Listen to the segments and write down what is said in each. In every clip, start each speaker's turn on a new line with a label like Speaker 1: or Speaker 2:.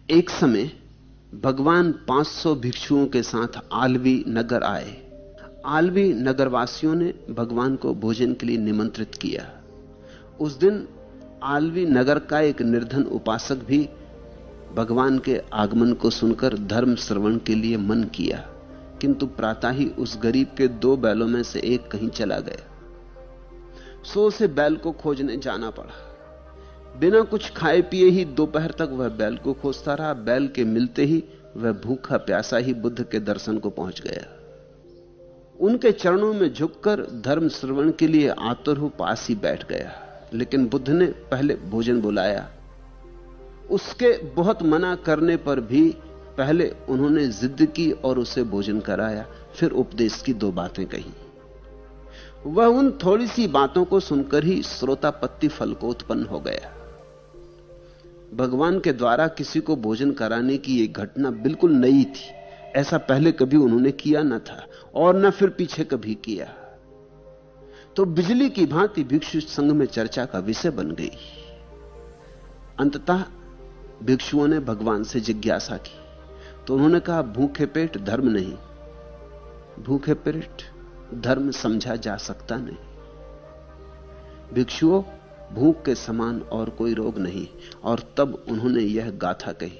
Speaker 1: एक समय भगवान 500 भिक्षुओं के साथ आलवी नगर आए। आलवी नगरवासियों ने भगवान को भोजन के लिए निमंत्रित किया। उस दिन आलवी नगर का एक निर्धन उपासक भी भगवान के आगमन को सुनकर धर्म श्रवण के लिए मन किया, किंतु प्रातः ही उस गरीब के 2 बैलों में से एक कहीं चला गया। सो उसे बैल को खोजने जाना पड़ा। बिना कुछ खाए पिए ही दोपहर तक वह बैल को खोजता रहा। बैल के मिलते ही वह भूखा प्यासा ही बुद्ध के दर्शन को पहुंच गया। उनके चरणों में झुककर धर्म श्रवण के लिए आतुर हो पास ही बैठ गया। लेकिन बुद्ध ने पहले भोजन बुलाया। उसके बहुत मना करने पर भी पहले उन्होंने जिद की और उसे भोजन कराया। फिर उपदेश की 2 बातें कही। वह उन थोड़ी सी बातों को सुनकर ही श्रोतापत्ति फल को उत्पन्न हो गया। भगवान के द्वारा किसी को भोजन कराने की यह घटना बिल्कुल नई थी। ऐसा पहले कभी उन्होंने किया न था और न फिर पीछे कभी किया। तो बिजली की भांति भिक्षु संघ में चर्चा का विषय बन गई। अंततः भिक्षुओं ने भगवान से जिज्ञासा की तो उन्होंने कहा, भूखे पेट धर्म नहीं, भूखे पेट धर्म समझा जा सकता नहीं। भिक्षुओं, भूख के समान और कोई रोग नहीं। और तब उन्होंने यह गाथा कही,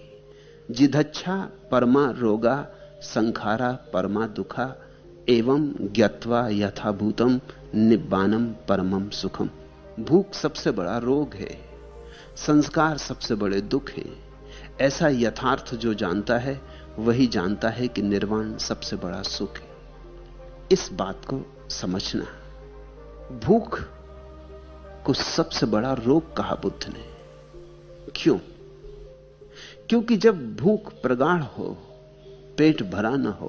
Speaker 1: जिधच्छा परमा रोगा संखारा परमा दुखा एवं ज्ञत्वा यथाभूतम निब्बानम परमम सुखम। भूख सबसे बड़ा रोग है, संस्कार सबसे बड़े दुख है। ऐसा यथार्थ जो जानता है वही जानता है कि निर्वाण सबसे बड़ा सुख है। इस बात को समझना। भूख को सबसे बड़ा रोग कहा बुद्ध ने। क्यों? क्योंकि जब भूख प्रगाढ़ हो, पेट भरा न हो,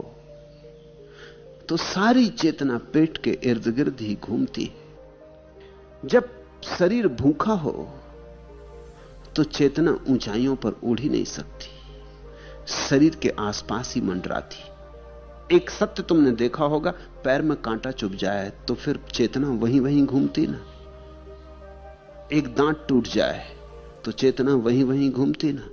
Speaker 1: तो सारी चेतना पेट के इर्द गिर्द ही घूमती है। जब शरीर भूखा हो तो चेतना ऊंचाइयों पर उड़ ही नहीं सकती, शरीर के आसपास ही मंडराती। एक सत्य तुमने देखा होगा, पैर में कांटा चुभ जाए तो फिर चेतना वहीं वहीं घूमती ना। एक दांत टूट जाए तो चेतना वहीं वहीं घूमती ना।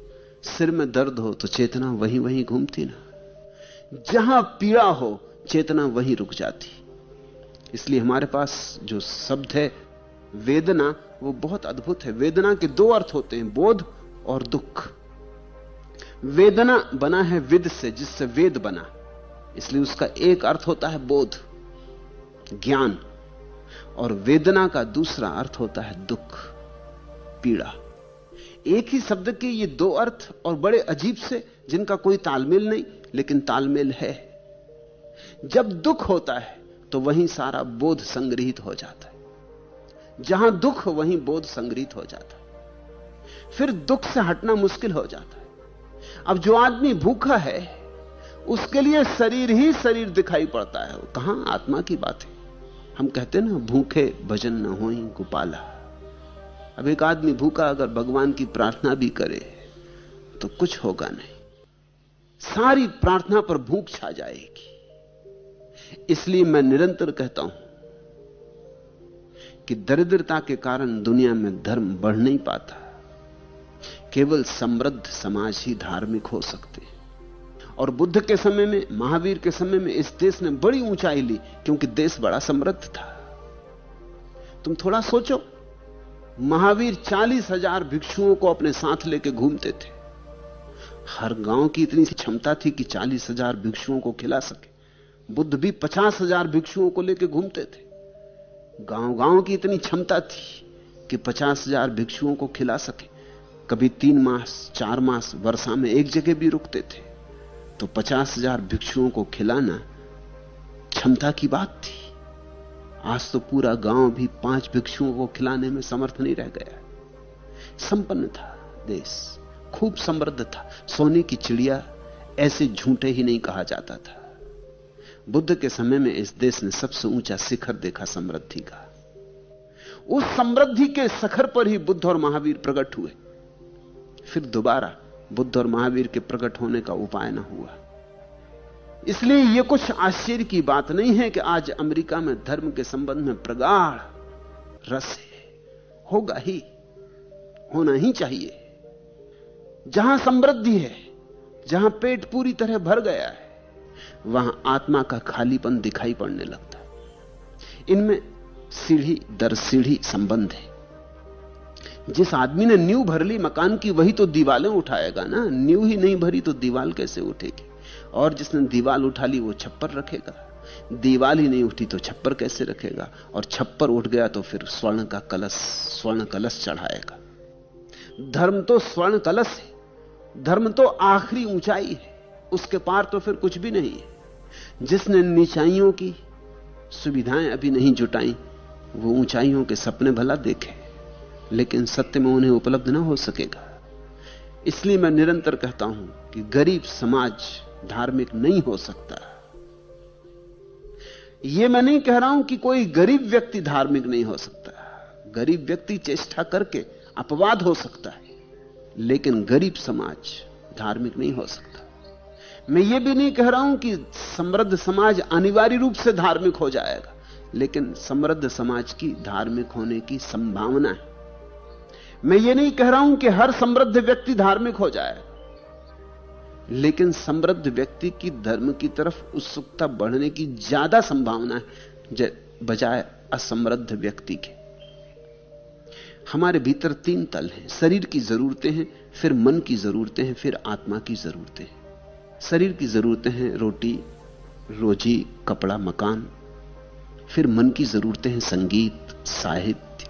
Speaker 1: सिर में दर्द हो तो चेतना वहीं वहीं घूमती ना। जहां पीड़ा हो चेतना वहीं रुक जाती। इसलिए हमारे पास जो शब्द है वेदना, वो बहुत अद्भुत है। वेदना के 2 अर्थ होते हैं, बोध और दुख। वेदना बना है विद से, जिससे वेद बना, इसलिए उसका एक अर्थ होता है बोध, ज्ञान, और वेदना का दूसरा अर्थ होता है दुख, पीड़ा। एक ही शब्द के ये 2 अर्थ और बड़े अजीब से, जिनका कोई तालमेल नहीं, लेकिन तालमेल है। जब दुख होता है तो वहीं सारा बोध संग्रहित हो जाता है। जहां दुख वहीं बोध संग्रहित हो जाता है। फिर दुख से हटना मुश्किल हो जाता है। अब जो आदमी भूखा है उसके लिए शरीर ही शरीर दिखाई पड़ता है, कहां आत्मा की बात है। हम कहते ना, भूखे भजन न होई गोपाला। अब एक आदमी भूखा अगर भगवान की प्रार्थना भी करे तो कुछ होगा नहीं, सारी प्रार्थना पर भूख छा जाएगी। इसलिए मैं निरंतर कहता हूं कि दरिद्रता के कारण दुनिया में धर्म बढ़ नहीं पाता। केवल समृद्ध समाज ही धार्मिक हो सकते हैं। और बुद्ध के समय में, महावीर के समय में इस देश ने बड़ी ऊंचाई ली, क्योंकि देश बड़ा समृद्ध था। तुम थोड़ा सोचो, महावीर 40,000 भिक्षुओं को अपने साथ लेके घूमते थे। हर गांव की इतनी क्षमता थी कि 40,000 भिक्षुओं को खिला सके। बुद्ध भी 50,000 भिक्षुओं को लेकर घूमते थे। गांव गांव की इतनी क्षमता थी कि 50,000 भिक्षुओं को खिला सके। कभी 3 मास 4 मास वर्षा में एक जगह भी रुकते थे, तो 50,000 भिक्षुओं को खिलाना क्षमता की बात थी। आज तो पूरा गांव भी 5 भिक्षुओं को खिलाने में समर्थ नहीं रह गया। संपन्न था देश, खूब समृद्ध था। सोने की चिड़िया ऐसे झूठे ही नहीं कहा जाता था। बुद्ध के समय में इस देश ने सबसे ऊंचा शिखर देखा समृद्धि का। उस समृद्धि के शिखर पर ही बुद्ध और महावीर प्रकट हुए। फिर दोबारा बुद्ध और महावीर के प्रकट होने का उपाय न हुआ। इसलिए यह कुछ आश्चर्य की बात नहीं है कि आज अमेरिका में धर्म के संबंध में प्रगाढ़ रस है। होगा ही, होना ही चाहिए। जहां समृद्धि है, जहां पेट पूरी तरह भर गया है, वहां आत्मा का खालीपन दिखाई पड़ने लगता है। इनमें सीढ़ी दर सीढ़ी संबंध है। जिस आदमी ने नींव भर ली मकान की, वही तो दीवालें उठाएगा ना। नींव ही नहीं भरी तो दीवाल कैसे उठेगी? और जिसने दीवाल उठा ली वो छप्पर रखेगा। दीवाल ही नहीं उठी तो छप्पर कैसे रखेगा? और छप्पर उठ गया तो फिर स्वर्ण कलश चढ़ाएगा। धर्म तो स्वर्ण कलश है। धर्म तो आखिरी ऊंचाई है, उसके पार तो फिर कुछ भी नहीं है। जिसने नीचाइयों की सुविधाएं अभी नहीं जुटाई, वो ऊंचाइयों के सपने भला देखे, लेकिन सत्य में उन्हें उपलब्ध ना हो सकेगा। इसलिए मैं निरंतर कहता हूं कि गरीब समाज धार्मिक नहीं हो सकता। यह मैं नहीं कह रहा हूं कि कोई गरीब व्यक्ति धार्मिक नहीं हो सकता। गरीब व्यक्ति चेष्टा करके अपवाद हो सकता है, लेकिन गरीब समाज धार्मिक नहीं हो सकता। मैं यह भी नहीं कह रहा हूं कि समृद्ध समाज अनिवार्य रूप से धार्मिक हो जाएगा, लेकिन समृद्ध समाज की धार्मिक होने की संभावना है। मैं ये नहीं कह रहा हूं कि हर समृद्ध व्यक्ति धार्मिक हो जाए, लेकिन समृद्ध व्यक्ति की धर्म की तरफ उत्सुकता बढ़ने की ज्यादा संभावना है बजाय असमृद्ध व्यक्ति के। हमारे भीतर 3 तल हैं। शरीर की जरूरतें हैं, फिर मन की जरूरतें हैं, फिर आत्मा की जरूरतें हैं। शरीर की जरूरतें हैं रोटी, रोजी, कपड़ा, मकान। फिर मन की जरूरतें हैं संगीत, साहित्य,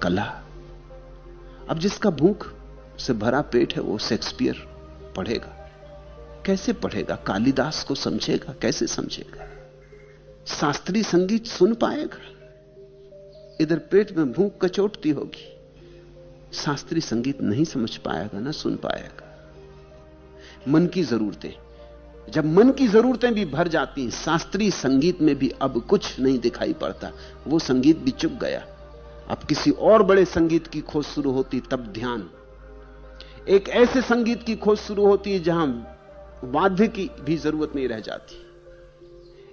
Speaker 1: कला। अब जिसका भूख से भरा पेट है वो शेक्सपियर पढ़ेगा। कैसे पढ़ेगा? कालिदास को समझेगा? कैसे समझेगा? शास्त्रीय संगीत सुन पाएगा? इधर पेट में भूख कचोटती होगी, शास्त्रीय संगीत नहीं समझ पाएगा, ना सुन पाएगा। मन की जरूरतें, जब मन की जरूरतें भी भर जाती हैं, शास्त्रीय संगीत में भी अब कुछ नहीं दिखाई पड़ता, वो संगीत भी चुक गया। अब किसी और बड़े संगीत की खोज शुरू होती, तब ध्यान। एक ऐसे संगीत की खोज शुरू होती है जहां वाद्य की भी जरूरत नहीं रह जाती।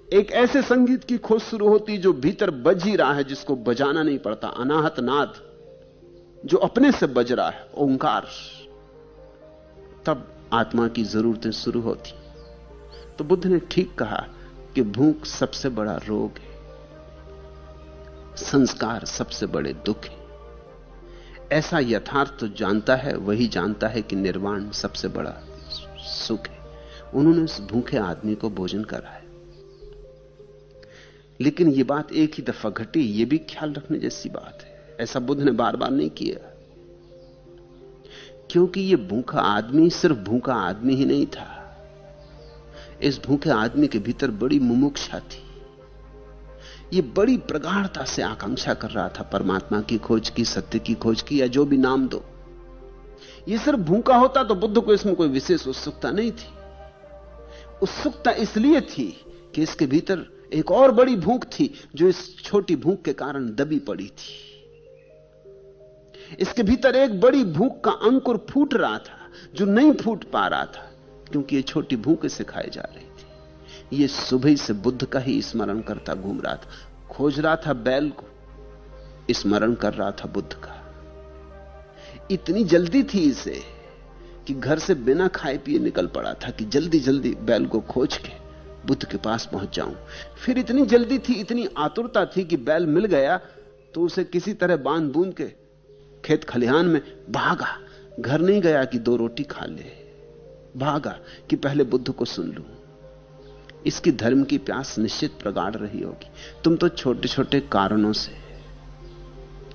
Speaker 1: एक ऐसे संगीत की खोज शुरू होती जो भीतर बज ही रहा है, जिसको बजाना नहीं पड़ता, अनाहत नाद जो अपने से बज रहा है, ओंकार। तब आत्मा की जरूरतें शुरू होती। तो बुद्ध ने ठीक कहा कि भूख सबसे बड़ा रोग है, संस्कार सबसे बड़े दुख है। ऐसा यथार्थ तो जानता है, वही जानता है कि निर्वाण सबसे बड़ा सुख है। उन्होंने उस भूखे आदमी को भोजन कराया। लेकिन यह बात एक ही दफा घटी, यह भी ख्याल रखने जैसी बात है। ऐसा बुद्ध ने बार बार नहीं किया, क्योंकि यह भूखा आदमी सिर्फ भूखा आदमी ही नहीं था। इस भूखे आदमी के भीतर बड़ी मुमुक्षा थी। यह बड़ी प्रगाढ़ता से आकांक्षा कर रहा था परमात्मा की खोज की, सत्य की खोज की, या जो भी नाम दो। यह सिर्फ भूखा होता तो बुद्ध को इसमें कोई विशेष उत्सुकता नहीं थी। उत्सुकता इसलिए थी कि इसके भीतर एक और बड़ी भूख थी जो इस छोटी भूख के कारण दबी पड़ी थी। इसके भीतर एक बड़ी भूख का अंकुर फूट रहा था जो नहीं फूट पा रहा था, क्योंकि ये छोटी भूख इसे खाई जा रही थी। ये सुबह से बुद्ध का ही स्मरण करता घूम रहा था, खोज रहा था बैल को, स्मरण कर रहा था बुद्ध का। इतनी जल्दी थी इसे कि घर से बिना खाए पिए निकल पड़ा था कि जल्दी जल्दी बैल को खोज के बुद्ध के पास पहुंच जाऊं। फिर इतनी जल्दी थी, इतनी आतुरता थी कि बैल मिल गया तो उसे किसी तरह बांध बूंद के खेत खलिहान में भागा। घर नहीं गया कि 2 रोटी खा ले, भागा कि पहले बुद्ध को सुन लूं। इसकी धर्म की प्यास निश्चित प्रगाढ़ रही होगी। तुम तो छोटे छोटे कारणों से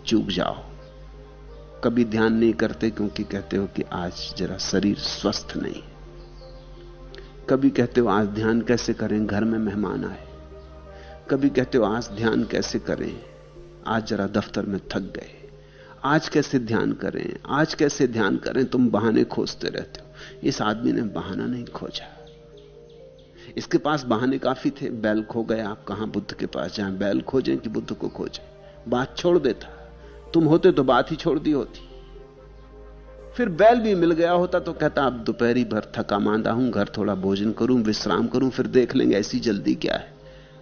Speaker 1: चूक जाओ, कभी ध्यान नहीं करते क्योंकि कहते हो कि आज जरा शरीर स्वस्थ नहीं। कभी कहते हो आज ध्यान कैसे करें, घर में मेहमान आए। कभी कहते हो आज ध्यान कैसे करें, आज जरा दफ्तर में थक गए। आज कैसे ध्यान करें, आज कैसे ध्यान करें, तुम बहाने खोजते रहते हो। इस आदमी ने बहाना नहीं खोजा, इसके पास बहाने काफी थे। बैल खो गए, आप कहां बुद्ध के पास जाएं, बैल खोजें कि बुद्ध को खोजें। बात छोड़ देता, तुम होते तो बात ही छोड़ दी होती। फिर बैल भी मिल गया होता तो कहता अब दोपहरी भर थका मांदा हूं, घर थोड़ा भोजन करूं, विश्राम करूं, फिर देख लेंगे, ऐसी जल्दी क्या है।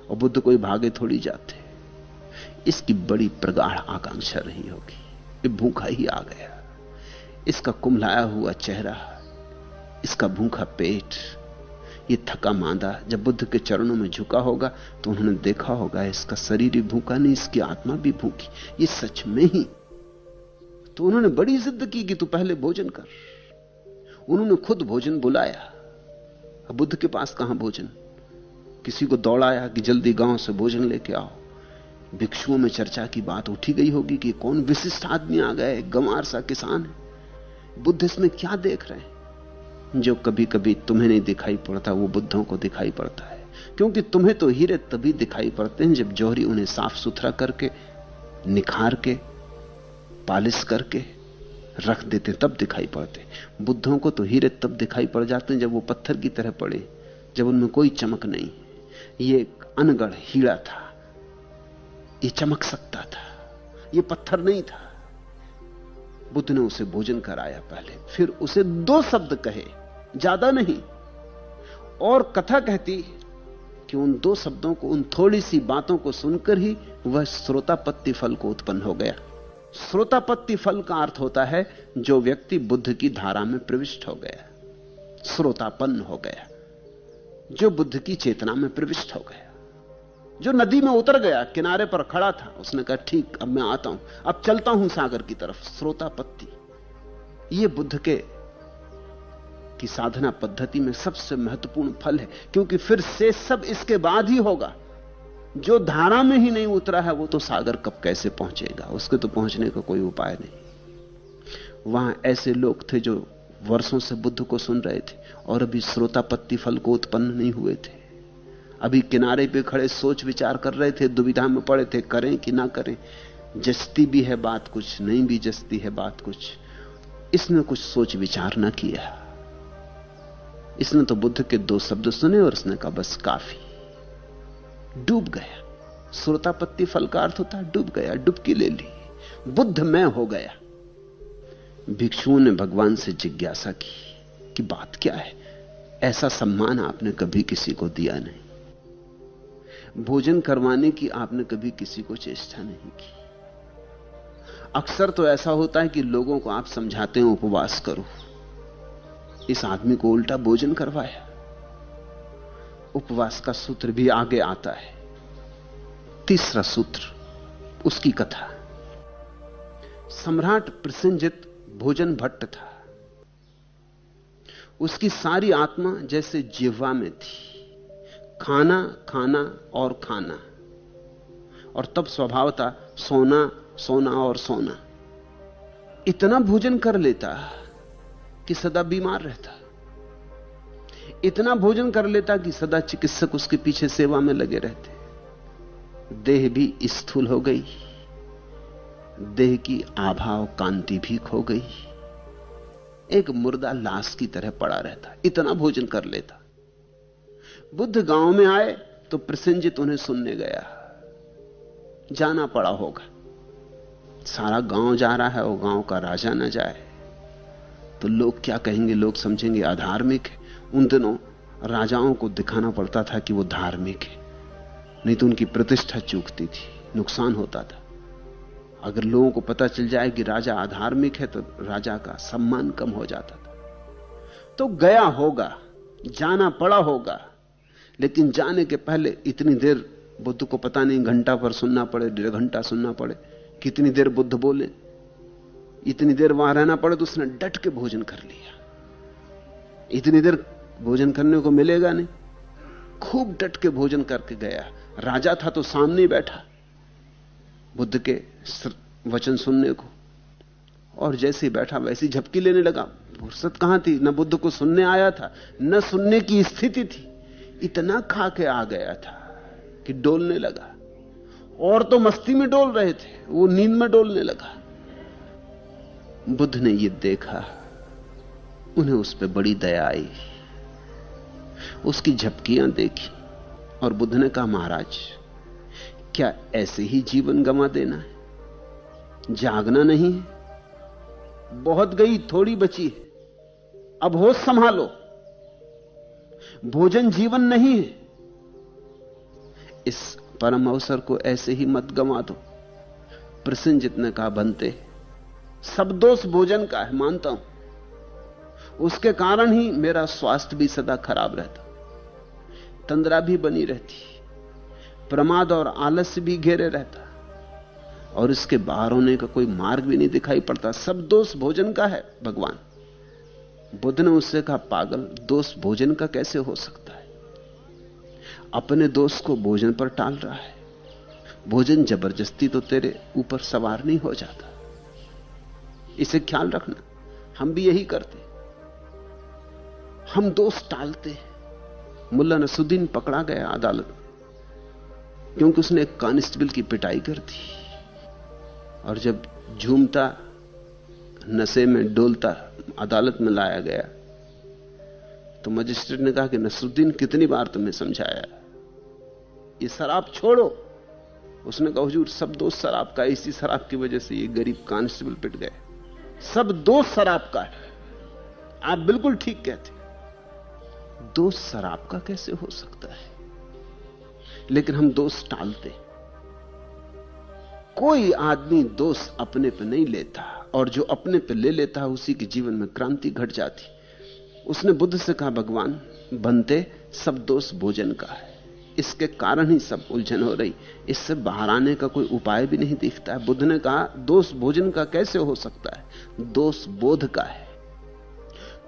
Speaker 1: और बुद्ध कोई भागे थोड़ी जाते। इसकी बड़ी प्रगाढ़ आकांक्षा रही होगी, ये भूखा ही आ गया। इसका कुम्हलाया हुआ चेहरा, इसका भूखा पेट, ये थका मांदा जब बुद्ध के चरणों में झुका होगा तो उन्होंने देखा होगा इसका शरीर ही भूखा नहीं, इसकी आत्मा भी भूखी, ये सच में ही। तो उन्होंने बड़ी जिद की कि तू पहले भोजन कर। उन्होंने खुद भोजन बुलाया। बुद्ध के पास कहां भोजन, किसी को दौड़ाया कि जल्दी गांव से भोजन लेके आओ। भिक्षुओं में चर्चा की बात उठी गई होगी कि कौन विशिष्ट आदमी आ गए, गंवार सा किसान है, बुद्ध इसमें क्या देख रहे हैं। जो कभी कभी तुम्हें नहीं दिखाई पड़ता वो बुद्धों को दिखाई पड़ता है, क्योंकि तुम्हें तो हीरे तभी दिखाई पड़ते हैं जब जौहरी उन्हें साफ सुथरा करके, निखार के, पालिश करके रख देते, तब दिखाई पड़ते। बुद्धों को तो हीरे तब दिखाई पड़ जाते हैं जब वो पत्थर की तरह पड़े, जब उनमें कोई चमक नहीं। ये एक अनगढ़ हीरा था, ये चमक सकता था, ये पत्थर नहीं था। बुद्ध ने उसे भोजन कराया पहले, फिर उसे 2 शब्द कहे, ज्यादा नहीं। और कथा कहती कि उन 2 शब्दों को, उन थोड़ी सी बातों को सुनकर ही वह श्रोतापत्ति फल को उत्पन्न हो गया। श्रोतापत्ति फल का अर्थ होता है जो व्यक्ति बुद्ध की धारा में प्रविष्ट हो गया, श्रोतापन्न हो गया, जो बुद्ध की चेतना में प्रविष्ट हो गया, जो नदी में उतर गया, किनारे पर खड़ा था, उसने कहा ठीक, अब मैं आता हूं, अब चलता हूं सागर की तरफ। श्रोतापत्ति यह बुद्ध की साधना पद्धति में सबसे महत्वपूर्ण फल है, क्योंकि फिर से सब इसके बाद ही होगा। जो धारा में ही नहीं उतरा है वो तो सागर कब कैसे पहुंचेगा, उसके तो पहुंचने का कोई उपाय नहीं। वहां ऐसे लोग थे जो वर्षों से बुद्ध को सुन रहे थे और अभी श्रोतापत्ति फल को उत्पन्न नहीं हुए थे, अभी किनारे पे खड़े सोच विचार कर रहे थे, दुविधा में पड़े थे, करें कि ना करें, जचती भी है बात कुछ, नहीं भी जचती है बात कुछ। इसने कुछ सोच विचार ना किया, इसने तो बुद्ध के 2 शब्द सुने और उसने कहा बस काफी, डूब गया। श्रोतापत्ति फल का अर्थ होता है डूब गया, डुबकी ले ली, बुद्ध मैं हो गया। भिक्षुओं ने भगवान से जिज्ञासा की कि बात क्या है, ऐसा सम्मान आपने कभी किसी को दिया नहीं, भोजन करवाने की आपने कभी किसी को चेष्टा नहीं की। अक्सर तो ऐसा होता है कि लोगों को आप समझाते हैं उपवास करो, इस आदमी को उल्टा भोजन करवाया। उपवास का सूत्र भी आगे आता है, 3रा सूत्र, उसकी कथा। सम्राट प्रसेनजित भोजन भट्ट था, उसकी सारी आत्मा जैसे जिह्वा में थी, खाना खाना और खाना, और तब स्वभाव था सोना सोना और सोना। इतना भोजन कर लेता कि सदा बीमार रहता, इतना भोजन कर लेता कि सदा चिकित्सक उसके पीछे सेवा में लगे रहते। देह भी स्थूल हो गई, देह की आभा और कांति भी खो गई, एक मुर्दा लाश की तरह पड़ा रहता, इतना भोजन कर लेता। बुद्ध गांव में आए तो प्रसेनजित उन्हें सुनने गया, जाना पड़ा होगा, सारा गांव जा रहा है और गांव का राजा न जाए तो लोग क्या कहेंगे, लोग समझेंगे अधार्मिक है। उन दिनों राजाओं को दिखाना पड़ता था कि वो धार्मिक है, नहीं तो उनकी प्रतिष्ठा चूकती थी, नुकसान होता था। अगर लोगों को पता चल जाए कि राजा अधार्मिक है तो राजा का सम्मान कम हो जाता था। तो गया होगा, जाना पड़ा होगा, लेकिन जाने के पहले इतनी देर बुद्ध को पता नहीं, घंटा पर सुनना पड़े, 1.5 घंटा सुनना पड़े, कितनी देर बुद्ध बोले, इतनी देर वहां रहना पड़े, तो उसने डट के भोजन कर लिया। इतनी देर भोजन करने को मिलेगा नहीं, खूब डट के भोजन करके गया। राजा था तो सामने ही बैठा बुद्ध के वचन सुनने को, और जैसे ही बैठा वैसे ही झपकी लेने लगा। फुर्सत कहां थी, न बुद्ध को सुनने आया था, न सुनने की स्थिति थी, इतना खा के आ गया था कि डोलने लगा। और तो मस्ती में डोल रहे थे, वो नींद में डोलने लगा। बुद्ध ने ये देखा, उन्हें उस पर बड़ी दया आई, उसकी झपकियां देखी, और बुद्ध ने कहा महाराज क्या ऐसे ही जीवन गंवा देना है, जागना नहीं है, बहुत गई थोड़ी बची है, अब होश संभालो, भोजन जीवन नहीं है, इस परम अवसर को ऐसे ही मत गंवा दो। प्रसेनजित ने कहा बनते सब दोष भोजन का है, मानता हूं। उसके कारण ही मेरा स्वास्थ्य भी सदा खराब रहता, तंद्रा भी बनी रहती, प्रमाद और आलस्य भी घेरे रहता, और इसके बाहर होने का कोई मार्ग भी नहीं दिखाई पड़ता। सब दोष भोजन का है भगवान। बुद्ध ने उससे कहा, पागल, दोष भोजन का कैसे हो सकता है? अपने दोष को भोजन पर टाल रहा है। भोजन जबरदस्ती तो तेरे ऊपर सवार नहीं हो जाता, इसे ख्याल रखना। हम भी यही करते, हम दोष टालते हैं। मुल्ला नसुद्दीन पकड़ा गया अदालत क्योंकि उसने एक कांस्टेबल की पिटाई कर दी, और जब झूमता, नशे में डोलता अदालत में लाया गया तो मजिस्ट्रेट ने कहा कि नसरुद्दीन, कितनी बार तुम्हें समझाया, ये शराब छोड़ो। उसने कहा, हुजूर, सब दोष शराब का, इसी शराब की वजह से ये गरीब कांस्टेबल पिट गए। सब दोष शराब का है। आप बिल्कुल ठीक कहते, दोष शराब का कैसे हो सकता है? लेकिन हम दोष टालते। कोई आदमी दोष अपने पे नहीं लेता, और जो अपने पे ले लेता है उसी के जीवन में क्रांति घट जाती। उसने बुद्ध से कहा, भगवान, बनते सब दोष भोजन का है, इसके कारण ही सब उलझन हो रही, इससे बाहर आने का कोई उपाय भी नहीं दिखता है। बुद्ध ने कहा, दोष भोजन का कैसे हो सकता है? दोष बोध का है।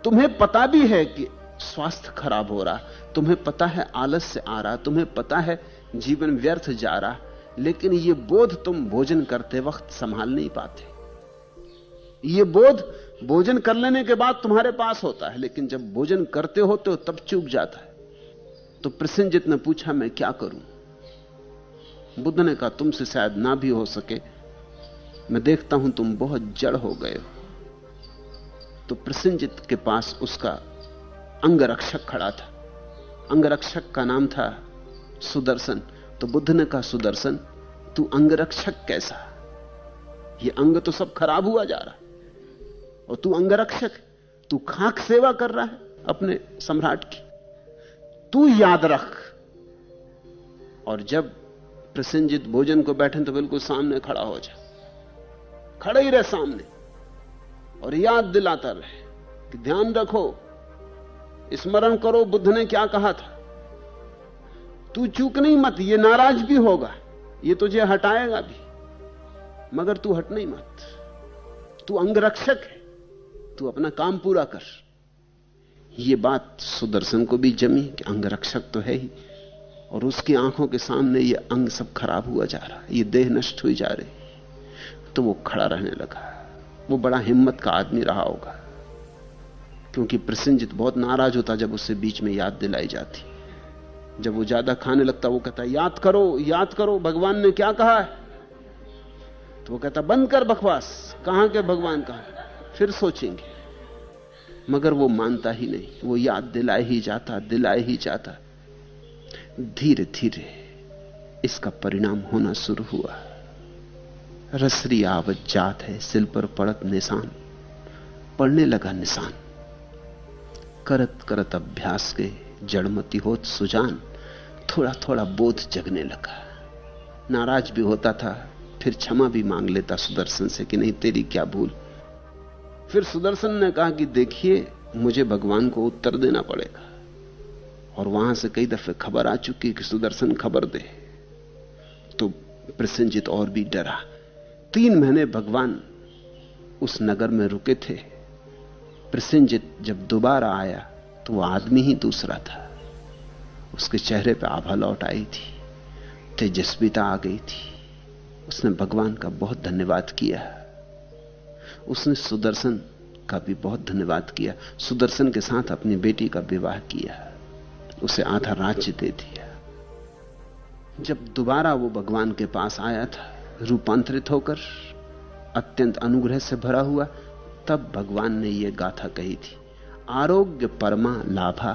Speaker 1: तुम्हें पता भी है कि स्वास्थ्य खराब हो रहा, तुम्हें पता है आलस्य आ रहा, तुम्हें पता है जीवन व्यर्थ जा रहा, लेकिन यह बोध तुम भोजन करते वक्त संभाल नहीं पाते। यह बोध भोजन कर लेने के बाद तुम्हारे पास होता है, लेकिन जब भोजन करते होते हो तब चूक जाता है। तो प्रसेनजित ने पूछा, मैं क्या करूं? बुद्ध ने कहा, तुमसे शायद ना भी हो सके, मैं देखता हूं तुम बहुत जड़ हो गए हो। तो प्रसेनजित के पास उसका अंगरक्षक खड़ा था। अंगरक्षक का नाम था सुदर्शन। तो बुद्ध ने कहा, सुदर्शन, तू अंगरक्षक कैसा? ये अंग तो सब खराब हुआ जा रहा है, और तू अंगरक्षक, तू खाक सेवा कर रहा है अपने सम्राट की। तू याद रख। और जब प्रसेनजित भोजन को बैठे तो बिल्कुल सामने खड़ा हो जा, खड़े ही रहे सामने, और याद दिलाता रहे कि ध्यान रखो, स्मरण करो बुद्ध ने क्या कहा था। तू चूकनी मत, ये नाराज भी होगा, ये तुझे हटाएगा भी, मगर तू हट नहीं मत। तू अंगरक्षक है, तू अपना काम पूरा कर। ये बात सुदर्शन को भी जमी कि अंगरक्षक तो है ही, और उसकी आंखों के सामने ये अंग सब खराब हुआ जा रहा, ये देह नष्ट हुई जा रही। तो वो खड़ा रहने लगा। वो बड़ा हिम्मत का आदमी रहा होगा, क्योंकि प्रसेनजित बहुत नाराज होता जब उससे बीच में याद दिलाई जाती। जब वो ज्यादा खाने लगता, वो कहता, याद करो भगवान ने क्या कहा है। तो वो कहता, बंद कर बकवास, कहां के भगवान कहां, फिर सोचेंगे। मगर वो मानता ही नहीं, वो याद दिलाए ही जाता। धीरे धीरे इसका परिणाम होना शुरू हुआ। रसरी आवत जात है, सिल पर पड़त निशान, पड़ने लगा निशान। करत करत अभ्यास के जड़मती होत सुजान, थोड़ा थोड़ा बोध जगने लगा। नाराज भी होता था, फिर क्षमा भी मांग लेता सुदर्शन से कि नहीं, तेरी क्या भूल। फिर सुदर्शन ने कहा कि देखिए, मुझे भगवान को उत्तर देना पड़ेगा, और वहां से कई दफे खबर आ चुकी कि सुदर्शन खबर दे। तो प्रसेनजित और भी डरा। 3 महीने भगवान उस नगर में रुके थे। प्रसेनजित जब दोबारा आया तो वह आदमी ही दूसरा था। उसके चेहरे पर आभा लौट आई थी, तेजस्विता आ गई थी। उसने भगवान का बहुत धन्यवाद किया। उसने सुदर्शन का भी बहुत धन्यवाद किया। सुदर्शन के साथ अपनी बेटी का विवाह किया, उसे आधा राज्य दे दिया। जब दोबारा वो भगवान के पास आया था, रूपांतरित होकर, अत्यंत अनुग्रह से भरा हुआ, तब भगवान ने यह गाथा कही थी, आरोग्य परमा लाभा,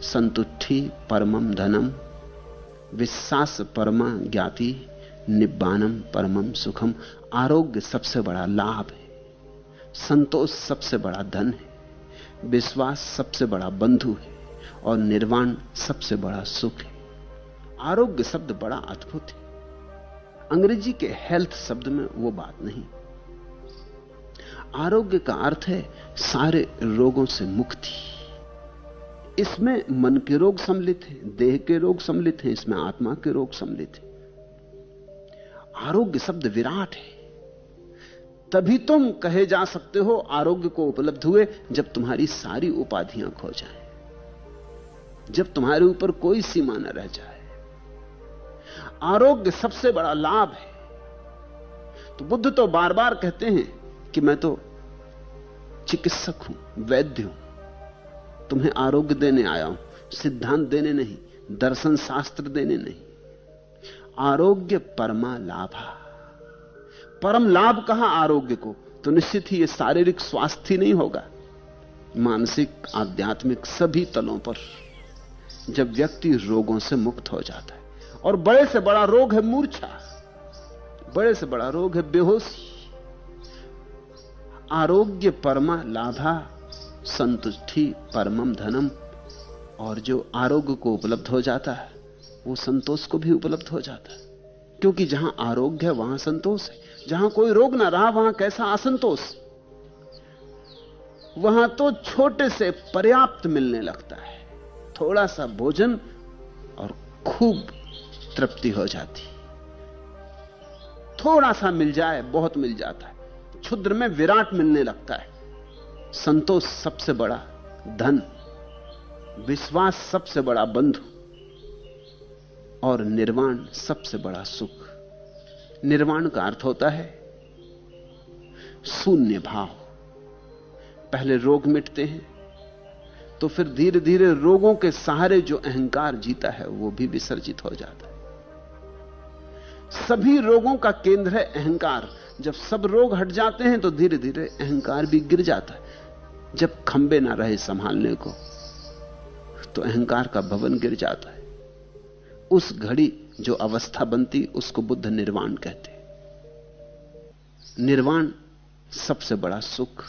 Speaker 1: संतुष्टि परमम धनम, विश्वास परमा ज्ञाति, निब्बानम परमम सुखम। आरोग्य सबसे बड़ा लाभ है, संतोष सबसे बड़ा धन है, विश्वास सबसे बड़ा बंधु है, और निर्वाण सबसे बड़ा सुख है। आरोग्य शब्द बड़ा अद्भुत है। अंग्रेजी के हेल्थ शब्द में वो बात नहीं। आरोग्य का अर्थ है सारे रोगों से मुक्ति। इसमें मन के रोग सम्मिलित हैं, देह के रोग सम्मिलित हैं, इसमें आत्मा के रोग सम्मिलित हैं। आरोग्य शब्द विराट है। तभी तुम कहे जा सकते हो आरोग्य को उपलब्ध हुए जब तुम्हारी सारी उपाधियां खो जाएं, जब तुम्हारे ऊपर कोई सीमा न रह जाए। आरोग्य सबसे बड़ा लाभ है। तो बुद्ध तो बार बार कहते हैं कि मैं तो चिकित्सक हूं, वैद्य हूं, तुम्हें आरोग्य देने आया हूं, सिद्धांत देने नहीं, दर्शन शास्त्र देने नहीं। आरोग्य परमा लाभा। परम लाभ कहा आरोग्य को, तो निश्चित ही यह शारीरिक स्वास्थ्य नहीं होगा, मानसिक आध्यात्मिक सभी तलों पर जब व्यक्ति रोगों से मुक्त हो जाता है। और बड़े से बड़ा रोग है मूर्छा, बड़े से बड़ा रोग है बेहोशी। आरोग्य परमा लाभा संतुष्टि परमम धनम। और जो आरोग्य को उपलब्ध हो जाता है वो संतोष को भी उपलब्ध हो जाता है, क्योंकि जहां आरोग्य है वहां संतोष है। जहां कोई रोग ना रहा वहां कैसा असंतोष। वहां तो छोटे से पर्याप्त मिलने लगता है, थोड़ा सा भोजन और खूब तृप्ति हो जाती। थोड़ा सा मिल जाए बहुत मिल जाता है, क्षुद्र में विराट मिलने लगता है। संतोष सबसे बड़ा धन, विश्वास सबसे बड़ा बंधु, और निर्वाण सबसे बड़ा सुख। निर्वाण का अर्थ होता है शून्य भाव। पहले रोग मिटते हैं तो फिर धीरे धीरे रोगों के सहारे जो अहंकार जीता है वो भी विसर्जित हो जाता है। सभी रोगों का केंद्र है अहंकार। जब सब रोग हट जाते हैं तो धीरे धीरे अहंकार भी गिर जाता है। जब खंबे ना रहे संभालने को तो अहंकार का भवन गिर जाता है। उस घड़ी जो अवस्था बनती उसको बुद्ध निर्वाण कहते हैं। निर्वाण सबसे बड़ा सुख।